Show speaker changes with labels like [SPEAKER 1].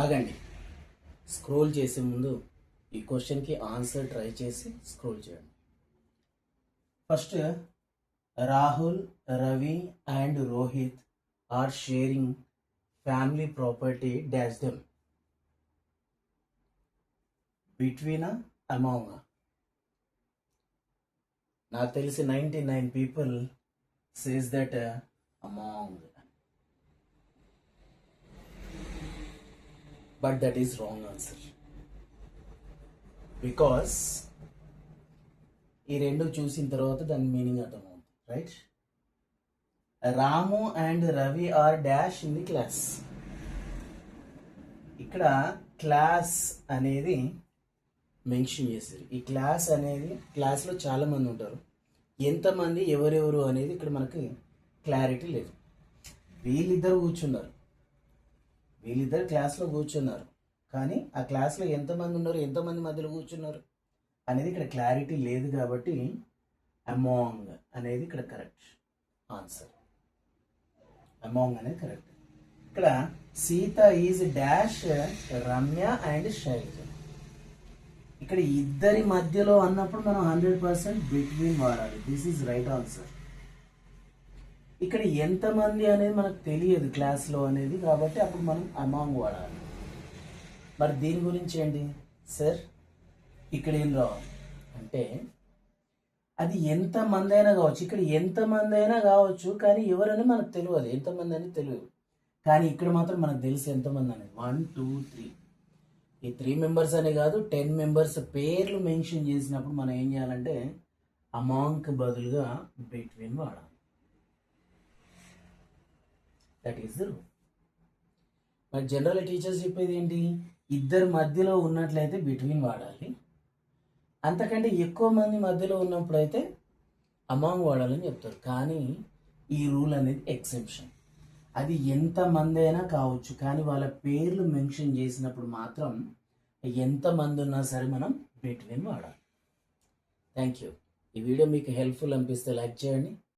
[SPEAKER 1] ఆగండి. స్క్రోల్ చేసే ముందు ఈ క్వశ్చన్కి ఆన్సర్ ట్రై చేసి స్క్రోల్ చేయండి. First, Rahul, Ravi and Rohit are sharing family property dash them between among. నాకు తెలిసి 99 people says that among, but that is wrong answer because ఈ రెండు చూసిన తర్వాత దాని మీనింగ్ అర్థమవుతుంది, right? Ramu and Ravi are dash in the class. ఇక్కడ క్లాస్ అనేది మెన్షన్ చేశారు. ఈ క్లాస్ అనేది, క్లాస్లో చాలా మంది ఉంటారు. ఎంతమంది ఎవరెవరు అనేది ఇక్కడ మనకి క్లారిటీ లేదు. వీళ్ళిద్దరు కూర్చున్నారు, వీళ్ళిద్దరు క్లాస్లో కూర్చున్నారు, కానీ ఆ క్లాస్లో ఎంతమంది ఉన్నారు, ఎంతమంది మధ్యలో కూర్చున్నారు అనేది ఇక్కడ క్లారిటీ లేదు. కాబట్టి అమాంగ్ అనేది ఇక్కడ కరెక్ట్ ఆన్సర్. అమాంగ్ అనేది కరెక్ట్. ఇక్కడ Sita is dash Ramya and Shailaja. ఇక్కడ ఇద్దరి మధ్యలో అన్నప్పుడు మనం 100% బిట్వీన్ వాడాలి. This is right answer. ఇక్కడ ఎంతమంది అనేది మనకు తెలియదు క్లాస్లో అనేది, కాబట్టి అప్పుడు మనం అమాంగ్ వాడాలి. మరి దీని గురించి ఏంటి సార్, ఇక్కడ ఏం రావాలి అంటే అది ఎంతమంది అయినా కావచ్చు. ఇక్కడ ఎంతమంది అయినా కావచ్చు, కానీ ఎవరని మనకు తెలియదు, ఎంతమంది అని తెలియదు. కానీ ఇక్కడ మాత్రం మనకు తెలుసు ఎంతమంది అనేది. 1 2 3. ఈ 3 members అనే కాదు, 10 members పేర్లు మెన్షన్ చేసినప్పుడు మనం ఏం చేయాలంటే అమాంగ్ బదులుగా బిట్వీన్ వాడాలి. That is the rule. మరి జనరల్ టీచర్స్ చెప్పేది ఏంటి, ఇద్దరు మధ్యలో ఉన్నట్లయితే బిట్వీన్ వాడాలి, అంతకంటే ఎక్కువ మంది మధ్యలో ఉన్నప్పుడు అయితే అమాంగ్ వాడాలని చెప్తారు. కానీ ఈ రూల్ అనేది ఎక్సెప్షన్. అది ఎంతమంది అయినా కావచ్చు, కానీ వాళ్ళ పేర్లు మెన్షన్ చేసినప్పుడు మాత్రం ఎంతమంది ఉన్నా సరే మనం బిట్వీన్ వాడాలి. Thank you. ఈ వీడియో మీకు హెల్ప్ఫుల్ అనిపిస్తే లైక్ చేయండి.